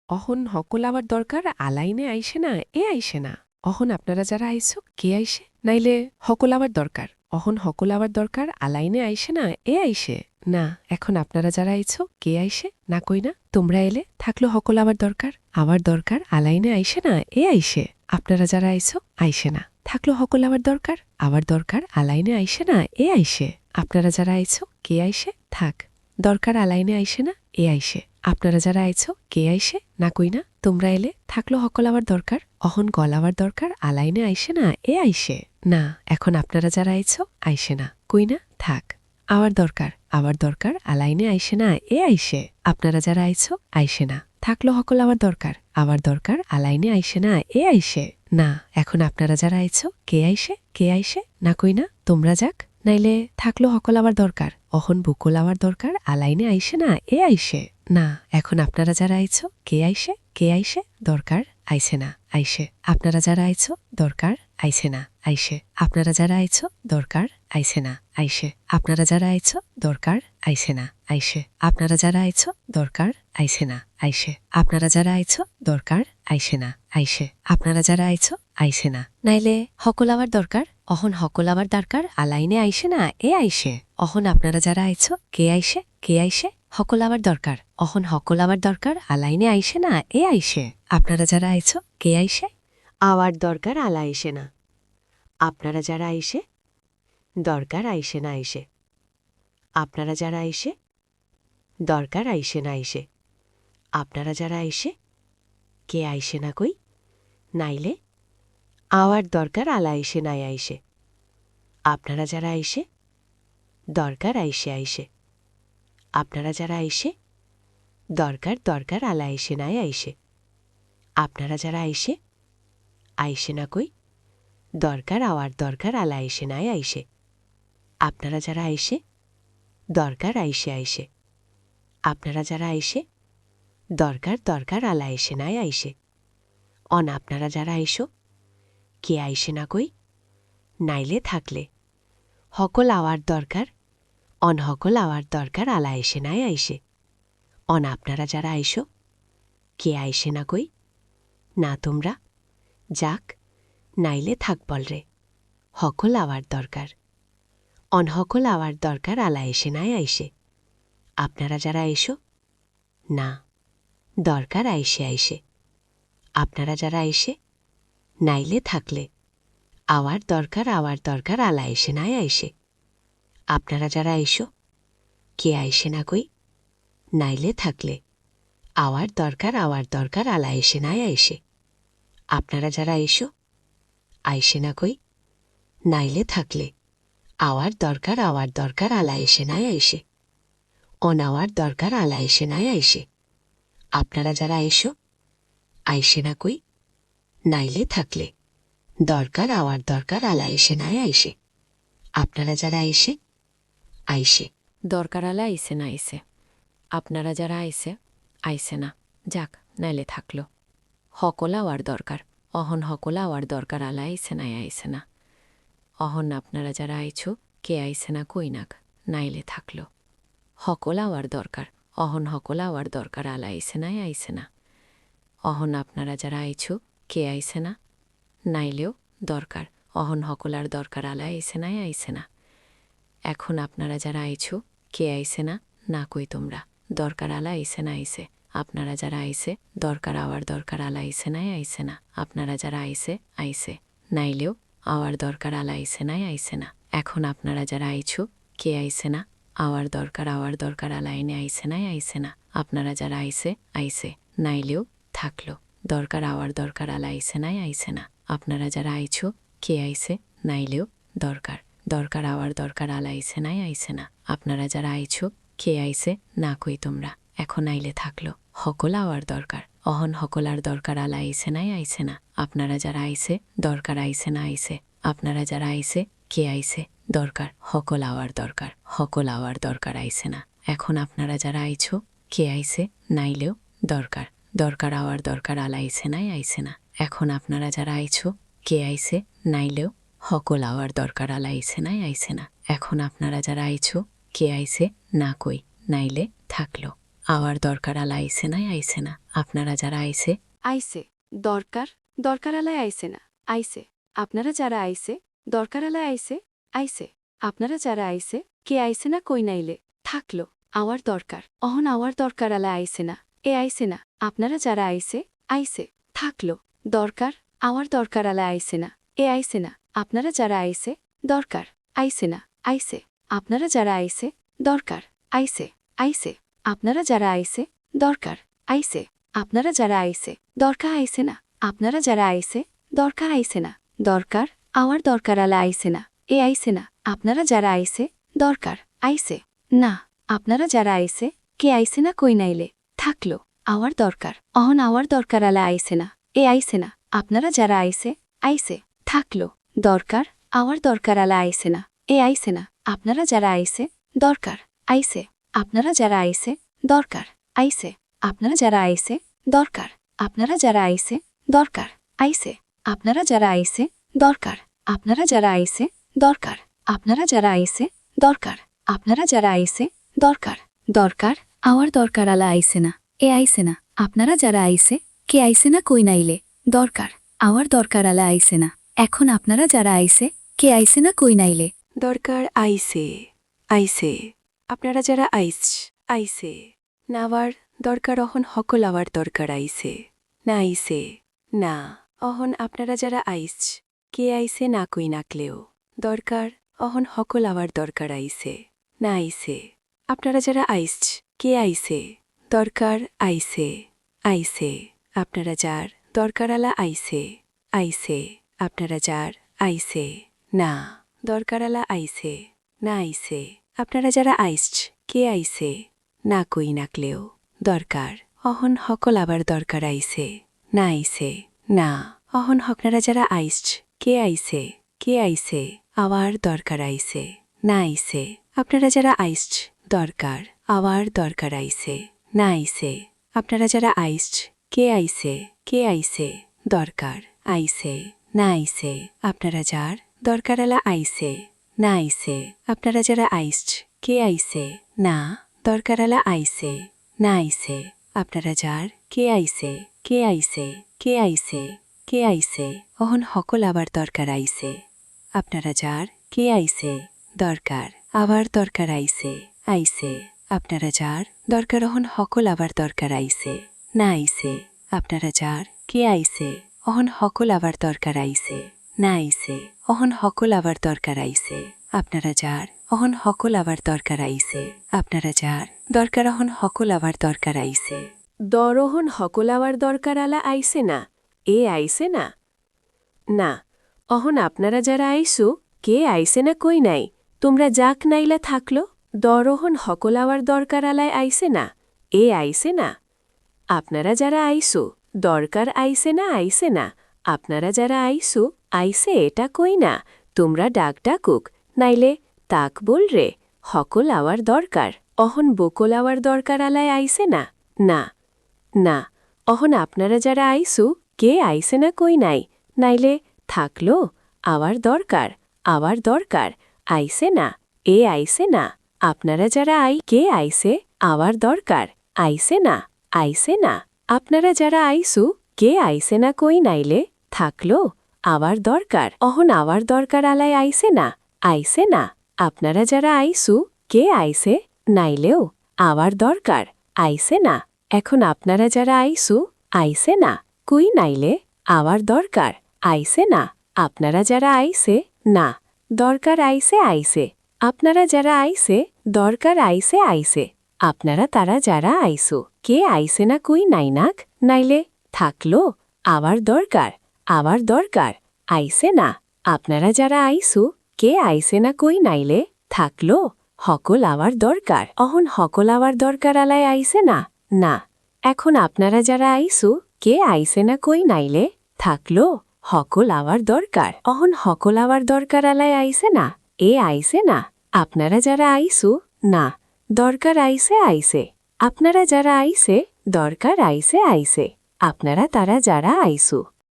অহন হকল আবার দরকার আলাইনে আইসে না এ আইসে না অহন আপনারা যারা আইছো কে আইসে নাইলে হকল আবার দরকার অহন হকল আবার দরকার আলাইনে আইসে না এ আইসে না এখন আপনারা যারা আইছো কে আইসে না কই না তোমরা এলে থাকলো হকল আবার দরকার আলাইনে আইসে না এ আইসে আপনারা যারা আইছো আইসে না থাকলো হকল আবার দরকার আলাইনে আইসে না এ আইসে আপনারা যারা আইছো কে আইসে থাক দরকার আলাইনে আইসে না এ আইসে আপনারা যারা আইছো কে আইসে না কই না তোমরা এলে থাকলো হকল আবার দরকার অহন গল আবার দরকার আলাইনে আইসে না এ আইসে না এখন আপনারা যারা আইছো আইসে না কই না থাক আবার দরকার আলাইনে আইসে না এ আইসে আপনারা যারা আইছো আইসে না থাকলো হকল আবার দরকার আলাইনে আইসে না এ আইসে না এখন আপনারা যারা আইছো কে আইসে না কই না তোমরা যাক নাইলে থাকলো হকল আবার দরকার অহন বুকল আবার দরকার আলাইনে আইসে না এ আইসে না এখন আপনারা যারা আইছো কে আইসে দরকার আইসে না আইসে আপনারা যারা আইছো দরকার আইসে না আইসে আপনারা যারা আইছো দরকার আইসে না আইসে আপনারা যারা আইছো দরকার আইসে না আইসে আপনারা যারা আইছো দরকার আইসে না আইসে আপনারা যারা আইছো দরকার আইসে না আইসে আপনারা যারা আইছো আইসে না নাইলে হকল আবার দরকার অহন হকল আবার দরকার আলাইনে আইসে না এ আইসে অহন আপনারা যারা আইছো কে আইসে হকল আবার দরকার অহন হকল আবার দরকার আলাইনে আইসে না এ আইসে আপনারা যারা আইছো কে আওয়ার দরকার আলা আইসে না আপনারা যারা আইসে দরকার আইসে না আইসে আপনারা যারা আইসে দরকার আইসে না আইসে আপনারা যারা আইসে কে আইসে না কই নাইলে আওয়ার দরকার আলা আইসে নাই আইসে আপনারা যারা আইসে দরকার আইসে আপনারা যারা আইসে দরকার আলা আইসে নাই আইসে আপনারা যারা আইসে না কই দরকার আওয়ার দরকার আলা আইসে নাই আইসে আপনারা যারা দরকার আইসে আপনারা যারা দরকার আলা আইসে নাই আইসে অন আপনারা যারা কে আইসে না কই নাইলে থাকলে হকল আওয়ার দরকার অন হকল আওয়ার দরকার আলা আইসে নাই আইসে অন আপনারা যারা কে আইসে না কই না তোমরা যাক নাইলে থাক বলরে হকল আওয়ার দরকার অন হকল আওয়ার দরকার আলা আইসে নাই আইসে আপনারা যারা না দরকার আইসে আপনারা যারা নাইলে থাকলে আওয়ার দরকার আলা আইসে নাই আইসে আপনারা যারা কে আইসে না কই নাইলে থাকলে আওয়ার দরকার আলা আইসে নাই আইসে আপনারা যারা আইসে না কই নাইলে থাকলে আওয়ার দরকার আলা আইসে নাই আইসে অনাওয়ার দরকার আলা আইসে নাই আইসে আপনারা যারা আইসে না কই নাইলে থাকলে দরকার আলা আইসে নাই আইসে আপনারা যারা আইসে দরকার আলা আইসে না আইসে আপনারা যারা আইসে না যাক নাইলে থাকলো হকলা আওয়ার দরকার অহন হকলা আওয়ার দরকার আলা আইসে নাই আইসে না অহন আপনারা যারা আইছো কে আইসে না কই নাক নাইলে থাকলো হকলা আওয়ার দরকার অহন হকলা আওয়ার দরকার আলা আইসে নাই আইসে না অহন আপনারা যারা আইছো কে আইসে না নাইলেও দরকার অহন হকলার দরকার আলা আইসে নাই আইসে না এখন আপনারা যারা আইছো কে আইসে না না কই তোমরা দরকার আলা আইসে না আইসে আপনারা যারা দরকার আওয়ার দরকার আলা আইসে নাই আইসে না আপনারা যারা আইসে নাইলেও আওয়ার দরকার আলা আইসে নাই আইসে না এখন আপনারা যারা আইছো কে আইসে না আওয়ার দরকার আলা আইনে আইসে নাই আইসে না আপনারা যারা আইসে নাইলেও থাকলো দরকার আওয়ার দরকার আলা আইসে নাই আইসে না আপনারা যারা আইছো কে নাইলেও দরকার আওয়ার দরকার আলা আইসে নাই আইসে না আপনারা যারা আইছো কে না কই তোমরা এখন আইলে থাকলো হকল আওয়ার দরকার অহন হকলার দরকার আলা আইসে নাই আইসে না আপনারা যারা দরকার আইসে না আইসে আপনারা যারা কে দরকার হকল আওয়ার দরকার আইসে না এখন আপনারা যারা আইছো কে নাইলেও দরকার আওয়ার দরকার আলা আইসে নাই আইসে না এখন আপনারা যারা আইছো কে নাইলেও হকল আওয়ার দরকার আলা আইসে নাই আইসে না এখন আপনারা যারা আইছো কে না কই নাইলে থাকলো আওয়ার দরকার আলা আইসে নাই আইসে না আপনারা যারা আইসে আইসে দরকার দরকারালায় আইসে না আইসে আপনারা যারা আইসে দরকারালায় আইসে আইসে আপনারা যারা আইসে কে আইসে না কই নাইলে থাকলো আওয়ার দরকার অহন আওয়ার দরকারালায় আইসে না এ আইসে না আপনারা যারা আইসে আইসে থাকলো দরকার আওয়ার দরকারালায় আইসে না এ আইসে না আপনারা যারা আইসে দরকার আইসে না আইসে আপনারা যারা আইসে দরকার আইসে আইসে আপনারা যারা আইসে দরকার আইসে আপনারা যারা আইসে দরকার আইসে না আপনারা যারা আইসে দরকার আইসে না দরকার আওয়ার দরকারালা আইসে না এ আইসে না আপনারা যারা আইসে দরকার আইসে না আপনারা যারা আইসে কে আইসে না কই নাইলে থাকলো আওয়ার দরকার অহন আওয়ার দরকারালা আইসে না এ আইসে না আপনারা যারা আইসে আইসে থাকলো দরকার আওয়ার দরকারালা আইসে না এ আইসে না আপনারা যারা আইসে দরকার আইসে আপনারা যারা আইসে দরকার আইসে আপনারা যারা আইসে দরকার আপনারা যারা আইসে দরকার আইসে আপনারা যারা আইসে দরকার আপনারা যারা আইসে দরকার আপনারা যারা আইসে দরকার আপনারা যারা আইসে দরকার দরকার আওয়ার দরকারালা আইসে না এ আইসে না আপনারা যারা আইসে কে আইসে না কই নাইলে দরকার আওয়ার দরকারালা আইসে না এখন আপনারা যারা আইসে কে আইসে না কই নাইলে দরকার আইসে আইসে আপনারা যারা আইসে নাওয়ার দরকার অহন হকল আওয়ার দরকার আইসে না আইসে না অহন আপনারা যারা কে আইসে না কই নাকলেও দরকার অহন হকল আওয়ার দরকার আইসে না আইসে আপনারা যারা কে আইসে দরকার আইসে আইসে আপনারা যার দরকারালা আইসে আইসে আপনারা যার আইসে না দরকারালা আইসে না আইসে আপনারা যারা কে আইসে না কই নাকলেও দরকার অহন হকল আবার দরকার আইসে না আইসে না অহন আপনারা যারা কে আইসে আওয়ার দরকার আইসে না আইসে আপনারা যারা দরকার আওয়ার দরকার আইসে না আইসে আপনারা যারা কে আইসে দরকার আইসে না আইসে আপনারা যার দরকারালা আইসে না আইসে আপনারা যারা কে আইসে না দরকারালা আইসে না আইসে আপনারা যার কে আইসে অহন হকল আবার দরকার আইসে আপনারা যার কে আইসে দরকার আবার দরকার আইসে আইসে আপনারা যার দরকার অহন হকল আবার দরকার আইসে না আইসে আপনারা যার কে আইসে অহন হকল আবার দরকার আইসে না আইসে অহন হকল আবার দরকার আইসে আপনারা যার অহন হকল আবার দরকার আইসে আপনারা যার দরকার অহন হকল আবার দরকার আইসে দরহন হকল আওয়ার দরকার আলা আইসে না এ আইসে না না অহন আপনারা যারা আইসু কে আইসে না কই নাই তোমরা যাক নাইলা থাকলো দরহন হকল আওয়ার দরকার আলায় আইসে না এ আইসে না আপনারা যারা আইসু দরকার আইসে না আপনারা যারা আইসে এটা কই না তোমরা ডাকুক নাইলে তাক বল রে হকল আওয়ার দরকার অহন বকল আওয়ার দরকার আলায় আইসে না না না অহন আপনারা যারা কে আইসে না কই নাই নাইলে থাকলো আওয়ার দরকার আইসে না এ আইসে না আপনারা যারা কে আইসে আওয়ার দরকার আইসে না আপনারা যারা কে আইসে না কই নাইলে থাকলো আওয়ার দরকার অহন আওয়ার দরকার আলায় আইসে না আপনারা যারা কে আইসে নাইলেও আওয়ার দরকার আইসে না এখন আপনারা যারা আইসে না কই নাইলে আওয়ার দরকার আইসে না আপনারা যারা না দরকার আইসে আপনারা যারা দরকার আইসে আপনারা তারা যারা কে আইসে না কই নাইনাক নাইলে থাকলো আওয়ার দরকার আইসে না আপনারা যারা কে আইসে না কই নাইলে থাকলো হকল আওয়ার দরকার অহন হকল আওয়ার দরকার আলায় আইসে না না এখন আপনারা যারা কে আইসে না কই নাইলে থাকলো হকল আওয়ার দরকার অহন হকল আওয়ার দরকার আলায় আইসে না এ আইসে না আপনারা যারা না দরকার আইসে আপনারা যারা দরকার আইসে আপনারা তারা যারা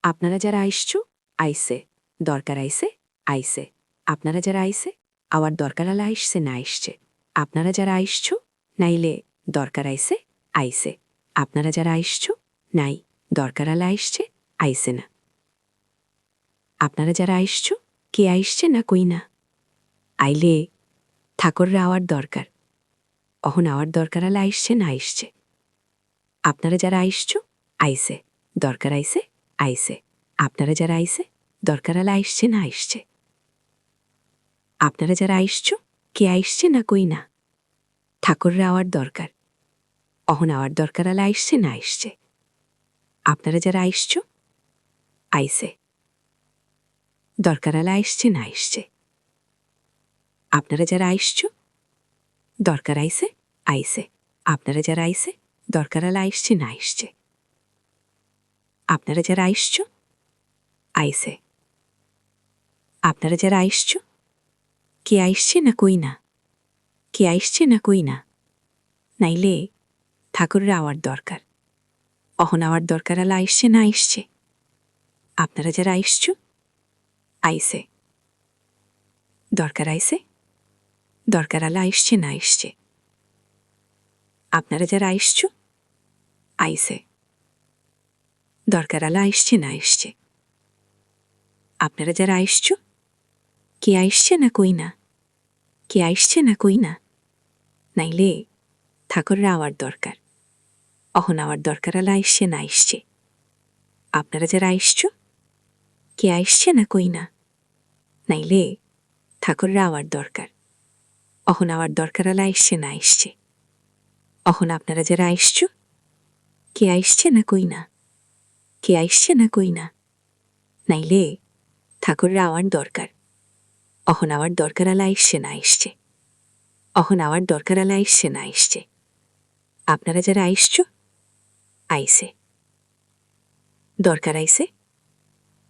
আপনারা যারা আইসে দরকার আইসে আপনারা যারা আওয়ার দরকার আলা আইসছে না আইসছে আপনারা যারা নাইলে দরকার আইসে। আপনারা যারা আইসছো নাই, দরকার আলা আইসছে, আইসে না। আপনারা যারা আইসছো কে আইসছে না কই না? আইলে ঠাকুররা আওয়ার দরকার, অহন আওয়ার দরকার আলা আইসছে না আইসছে। আপনারা যারা আইসছো আইসে, দরকার আইসে, আইসে। আপনারা যারা আইসে দরকার আলা আইসছে না আইসছে। আপনারা যারা আইসছো কে আইসছে না কই না? ঠাকুররা আওয়ার দরকার, অহন আওয়ার দরকার আলা আইসছে না আইসছে। আপনারা যারা আইসছো আইসে, দরকার আলা আইসছে না আইসছে। আপনারা যারা আইসছো দরকার আইসে, আইসে। আপনারা যারা আইসে দরকার আলা আইসছে না আইসছে। আপনারা যারা আইসছো আইসে। আপনারা যারা আইসছো কে আইসছে না কই না? কে আইসছে না কই না? নাইলে ঠাকুররা আওয়ার দরকার, অহন আওয়ার দরকার আলা আইসছে না আইসছে। আপনারা যারা আইসছো আইসে, দরকার আইসে, দরকার আলা আইসছে না আইসছে। আপনারা যারা আইসছো আইসে, দরকার আলা আইসছে না আইসছে। আপনারা যারা আইসছো কে আইসছে না কই না? কে আইসছে না কই না? নাইলে ঠাকুররা আওয়ার দরকার, অহন আওয়ার দরকার আলা আইসছে না আইসছে। আপনারা যারা আইসছো কে আইসছে না কই না? নাইলে ঠাকুররা আওয়ার দরকার, অহন আওয়ার দরকার আলা আইসছে না আইসছে। অহন আপনারা যারা আইসছো কে আইসছে না কই না? কে আইসছে না কই না? নাইলে ঠাকুররা আওয়ার দরকার, অহন আওয়ার দরকার আলা আইসছে না আইসছে। অহন আওয়ার দরকার আলা আইসছে না আইসছে। আপনারা যারা আইসছো আইসে, দরকার আইসে,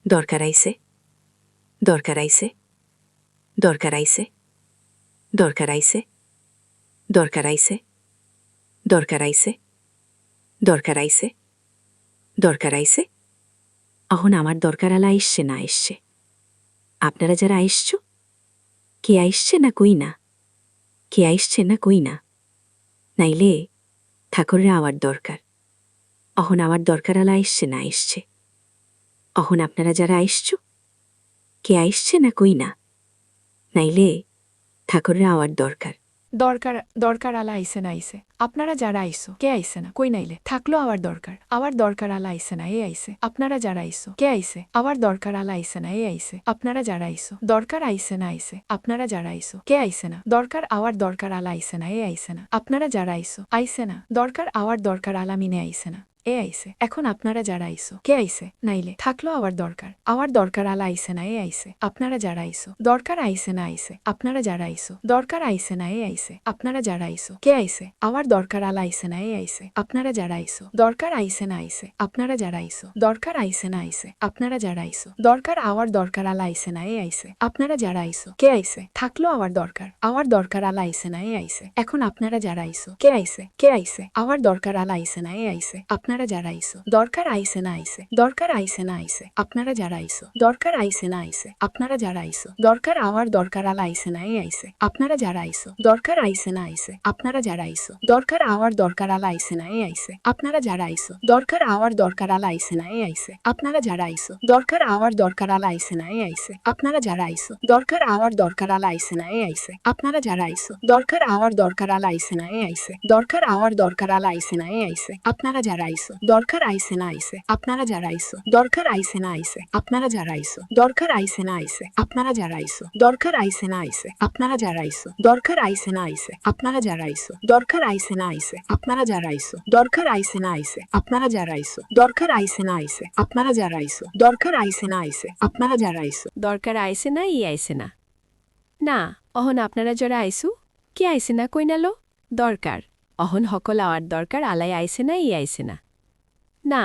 দরকার আইসে, দরকার আইসে, দরকার আইসে, দরকার আইসে, দরকার আইসে, দরকার আইসে, দরকার আইসে, দরকার আইসে। অহন আমার দরকার আলা আইসছে না আইসছে। আপনারা যারা আইসছো কে আইসছে না কই না? কে আইসছে না কই না? নাইলে ঠাকুররা আওয়ার দরকার, অহন আমার দরকার আলা আইসছে না আইসছে। অহন আপনারা যারা আইসছো কে আইসছে না কই না? নাইলে ঠাকুররা আওয়ার দরকার, দরকার আলা আইসে না আইসে। আপনারা যারা আইসো কে আইসে না কই নাইলে থাকলো আওয়ার দরকার আলা আইসে না এ আইসে। আপনারা যারা আইসো কে আইসে আওয়ার দরকার আলা আইসে না এ আইসে। আপনারা যারা আইসো দরকার আইসে না আইসে। আপনারা যারা আইসো কে আইসে না দরকার আওয়ার দরকার আলা আইসে না এ আইসে না। আপনারা যারা আইসো আইসে না দরকার আওয়ার দরকার আলা মিনে আইসে না এ আইসে। এখন আপনারা যারা আইসো কে আইসে নাইলে থাকলো আওয়ার দরকার আলা আইসে না এ আইসে। আপনারা যারা আইসো দরকার আইসে না আইসে। আপনারা যারা আইসো দরকার আইসে না এ আইসে। আপনারা যারা আইসো কে আইসে আওয়ার দরকার আলা আইসে না এ আইসে। আপনারা যারা আইসো দরকার আইসে না আইসে। আপনারা যারা আইসো দরকার আইসে না আইসে। আপনারা যারা আইসো দরকার আওয়ার দরকার আলা আইসে না এ আইসে। আপনারা যারা আইসো কে আইসে থাকলো আওয়ার দরকার আলা আইসে না এ আইসে। এখন আপনারা যারা আইসো কে আইসে আওয়ার দরকার আলা আইসে না এ আইসে। আপনারা যারা আইসো দরকার আইসে না আইসে। দরকার আইসে না আইসে। আপনারা যারা আইসো দরকার আইসে না আইসে। আপনারা যারা আইসো দরকার আওয়ার দরকার আলা আইসে না এ আইসে। আপনারা যারা আইসো দরকার আইসে না আইসে। আপনারা যারা আইসো দরকার আওয়ার দরকার আলা আইসে না এ আইসে। আপনারা যারা আইসো দরকার আওয়ার দরকার আলা আইসে না এ আইসে। আপনারা যারা আইসো দরকার আওয়ার দরকার আলা আইসে না এ আইসে। আপনারা যারা আইসো দরকার আওয়ার দরকার আলা আইসে না এ আইসে। আপনারা যারা আইসো দরকার আওয়ার দরকার আলা আইসে না এ আইসে। দরকার আওয়ার দরকার আলা আইসে না এ আইসে। আপনারা যারা আইসো দরকার আইসে না আইসে। আপনারা যারা আইসো দরকার আইসে না আইসে। আপনারা যারা আইসো দরকার আইসে না আইসে। আপনারা যারা আইসো দরকার আইসে না আইসে। আপনারা যারা আইসো দরকার আইসে না আইসে। আপনারা যারা আইসো দরকার আইসে না আইসে। আপনারা যারা আইসো দরকার আইসে না আইসে। আপনারা যারা আইসো দরকার আইসে না আইসে। আপনারা যারা আইসো দরকার আইসে না আইসে। আপনারা যারা আইসো দরকার আইসে না ই আইসে না। না অহন আপনারা যারা আইসু কে আইসে না কই নালো দরকার, অহন হকল আওয়ার দরকার আলাই আইসে না ই আইসে না। না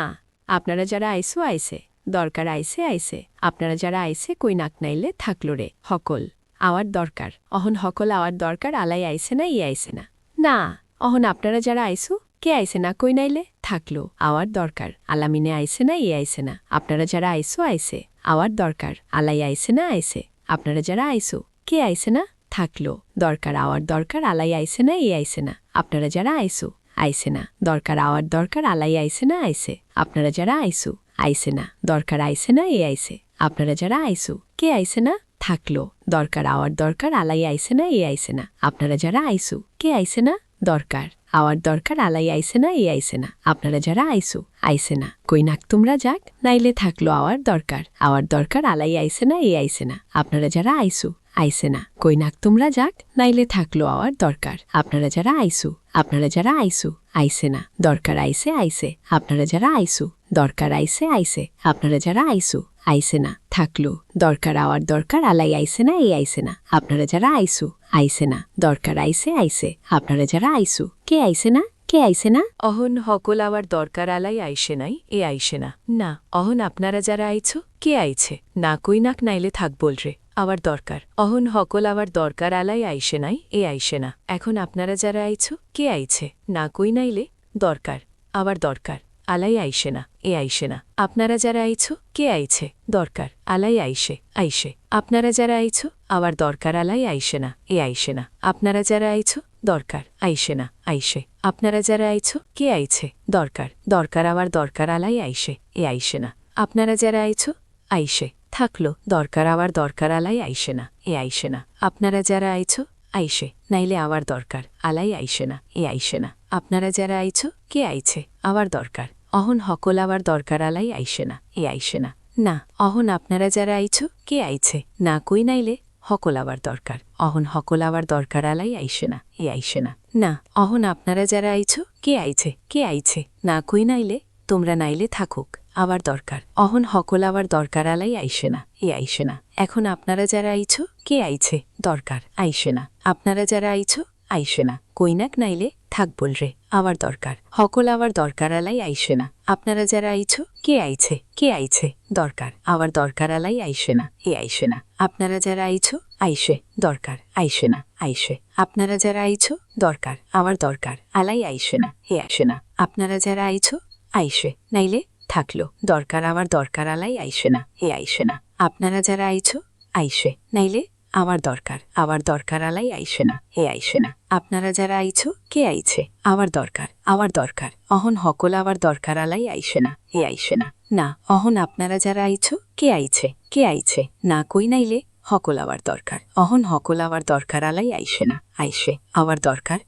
আপনারা যারা আইসু আইসে দরকার আইসে আইসে। আপনারা যারা আইসে কই নাক নাইলে থাকলো রে হকল আওয়ার দরকার, অহন হকল আওয়ার দরকার আলাই আইসে না ই আইসে না। না অহন আপনারা যারা আইসু কে আইসে না কই নাইলে থাকলো আওয়ার দরকার আলামিনে আইসে না ই আইসে না। আপনারা যারা আইসু আইসে আওয়ার দরকার আলাই আইসে না আইসে। আপনারা যারা আইসু কে আইসে না থাকলো দরকার আওয়ার দরকার আলাই আইসে না ই আইসে না। আপনারা যারা আইসু আইসে না দরকার আওয়ার দরকার আলাই আইসে না আইসে আপনারা যারা আইসু আইসে না দরকার আইসে না এ আইসে আপনারা যারা আইসু কে আইসে না থাকলো দরকার আওয়ার দরকার আলাই আইসে না এ আইসে না আপনারা যারা আইসু কে আইসে না দরকার আওয়ার দরকার আলাই আইসে না এ আইসে না আপনারা যারা আইসু আইসে না কই নাক তোমরা যাক নাইলে থাকলো আওয়ার দরকার আলাই আইসে না এ আইসে না আপনারা যারা আইসু আইসে না কই নাক তোমরা যাক নাইলে থাকলো আওয়ার দরকার আপনারা যারা আইসু আইসে না দরকার আইসে আইসে আপনারা যারা আইসু দরকার আইসে আইসে আপনারা যারা আইসু আইসে না থাকলো দরকার আওয়ার দরকার আলাই আইসে না এ আইসে না আপনারা যারা আইসু আইসে না দরকার আইসে আইসে আপনারা যারা আইসু কে আইসে না অহন হকল আওয়ার দরকার আলাই আইসে নাই এ আইসে না না অহন আপনারা যারা আইছো কে আইছে না কই নাক নাইলে থাক বল রে আওয়ার দরকার অহন হকল আওয়ার দরকার আলাই আইসে নাই এ আইসে না এখন আপনারা যারা আইছো কে আইছে না কই নাইলে দরকার আওয়ার দরকার আলাই আইসে না এ আইসে না আপনারা যারা আইছো কে আইছে দরকার আলাই আইসে আপনারা যারা আইছো আওয়ার দরকার আলাই আইসে না এ আইসে না আপনারা যারা আইছো দরকার আইসে না আইসে আপনারা যারা আইছো কে আইছে দরকার আওয়ার দরকার আলাই আইসে এ আইসে না আপনারা যারা আইছো আইসে থাকলো দরকার আওয়ার দরকার আলাই আইসে না এ আইসে না আপনারা যারা আইছো আইসে নাইলে আওয়ার দরকার আলাই আইসে না এ আইসে না আপনারা যারা আইছো কে আইছে আওয়ার দরকার অহন হকল আওয়ার দরকার আলাই আইসে না এ আইসে না না অহন আপনারা যারা আইছো কে আইছে না কই নাইলে হকল আওয়ার দরকার অহন হকল আওয়ার দরকার আলাই আইসে না এ আইসে না না অহন আপনারা যারা আইছো কে আইছে না কই নাইলে তোমরা নাইলে থাকুক আবার দরকার অহন হকল আবার দরকার আলাই আইসে না এ আইসে না এখন আপনারা যারা আইছো কে আইছে দরকার আইসে না আপনারা যারা আইছো আইসে না কইনাক নাইলে থাক বল রে আবার দরকার হকল আবার দরকার আলাই আইসে না আপনারা যারা আইছো কে আইছে দরকার আবার দরকার আলাই আইসে না এ আইসে না আপনারা যারা আইছো আইসে দরকার আইসে না আইসে আপনারা যারা আইছো দরকার আবার দরকার আলাই আইসে না এ আসে না আপনারা যারা আইছো আইসে নাইলে থাকলো দরকার আবার দরকার আলাই আইসে না এ আইসে না আপনারা যারা আইছো আইসে নাইলে আবার দরকার আলাই আইসে না এ আইসে না আপনারা যারা আইছো কে আইছে আবার দরকার অহন হকল আবার দরকার আলাই আইসে না এ আইসে না না অহন আপনারা যারা আইছো কে আইছে না কই নাইলে হকল আবার দরকার অহন হকল আবার দরকার আলাই আইসে না আইসে আবার দরকার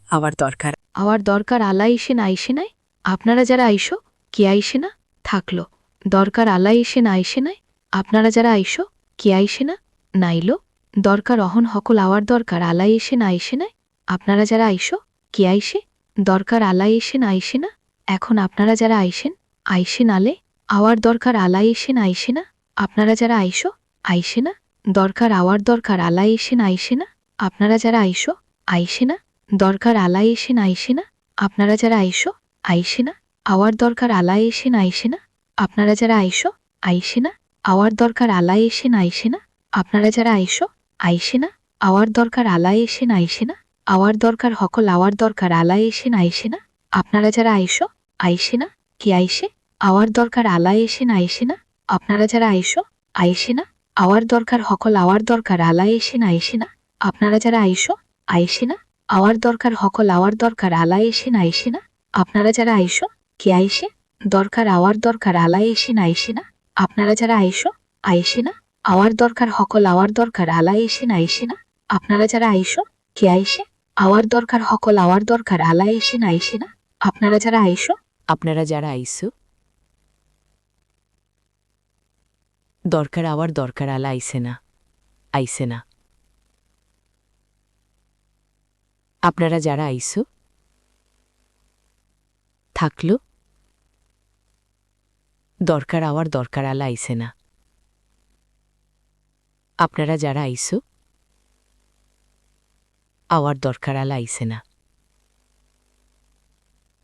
আওয়ার দরকার আলাই এসে না আইসে নাই আপনারা যারা আইসো কে আইসে না থাকলো দরকার আলাই এসে না আইসে নাই আপনারা যারা আইসো কে আইসে না নাইলো দরকার অহন হকল আওয়ার দরকার আলাই এসে না আইসে নাই আপনারা যারা আইসো কে আইসে দরকার আলাই এসে না আইসে না এখন আপনারা যারা আইসেন আইসে নালে আওয়ার দরকার আলাই এসে না আইসে না আপনারা যারা আইসো আইসে না দরকার আওয়ার দরকার আলাই এসে না আইসে না আপনারা যারা আইসো আইসে না দরকার আলাই এসে না আইসে না আপনারা যারা আইসো আইসে না আওয়ার দরকার আলাই এসে না আইসে না আপনারা যারা আইসো আইসে না আওয়ার দরকার আলাই এসে না আইসে না আপনারা যারা আইসো আইসে না আওয়ার দরকার আলাই এসে না আইসে না আওয়ার দরকার হকল আওয়ার দরকার আলাই এসে না আইসে না আপনারা যারা আইসো আইসে না কে আইসে আওয়ার দরকার আলাই এসে না আইসে না আপনারা যারা আইসো আইসে না আওয়ার দরকার হকল আওয়ার দরকার আলাই এসে না আইসে না আপনারা যারা আইসো আইসে না আওয়ার দরকার হকল আওয়ার দরকার আলাই এসে না আইসে না আপনারা যারা আইসো কে আইসে দরকার আওয়ার দরকার আলাই এসে না আইসে না আপনারা যারা আইসো আইসে না আওয়ার দরকার হকল আওয়ার দরকার আলাই এসে না আইসে না আপনারা যারা আইসো কে আইসে আওয়ার দরকার হকল আওয়ার দরকার আলাই এসে না আইসে না আপনারা যারা আইসো আপনারা যারা আইসো দরকার আওয়ার দরকার আলা আইসে না আপনারা যারা আইসো থাকলো দরকার আওয়ার দরকার আলা আইসে না আপনারা যারা আইসো আওয়ার দরকার আলা আইসে না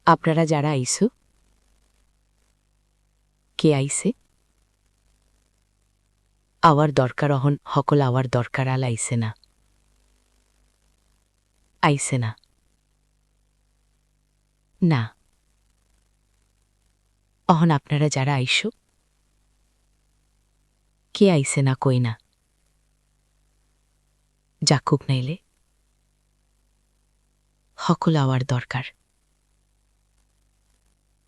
আপনারা যারা আইসো কে আইসে আওয়ার দরকার অহন হকল আওয়ার দরকার আলা আইসে না না অহন আপনারা যারা আইসো কে আইসে না কই না যাকুক নাইলে হকল আওয়ার দরকার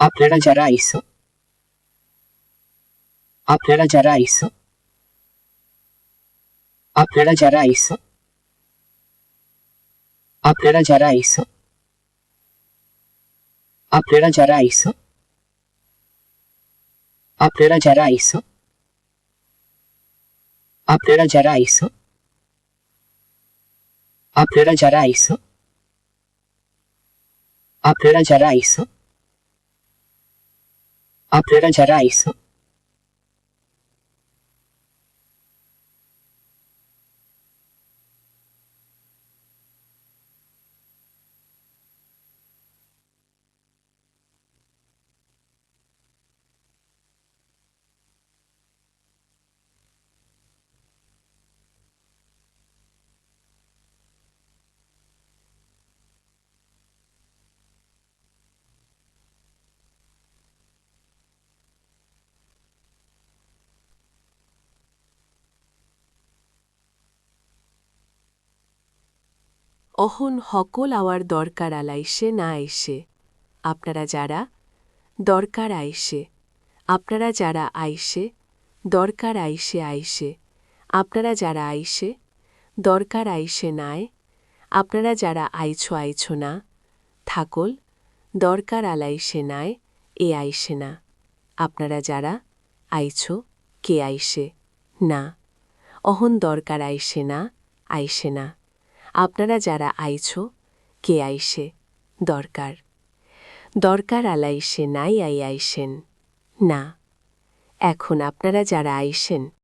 আপনারা যারা আইসো, আপনারা যারা আইসো, আপনারা যারা আইসো, আপনারা যারা আইসো, আপনারা যারা আইসো, আপনারা যারা আইসো, আপনারা যারা আইসো, আপনারা যারা আইসো, আপনারা যারা আইসো, আপনারা যারা আইসো, অহন হকল আওয়ার দরকার আলাইসে না আইসে আপনারা যারা দরকার আইসে আপনারা যারা আইসে দরকার আইসে আইসে আপনারা যারা আইসে দরকার আইসে নায় আপনারা যারা আইছো আইছো না থাকল দরকার আলাইসে নায় এ আইসে না আপনারা যারা আইছো কে আইসে না অহন দরকার আইসে না আইসে না আপনারা যারা আইছো কে আইসে দরকার দরকার আলাইসে নাই আই আইসেন না এখন আপনারা যারা আইসেন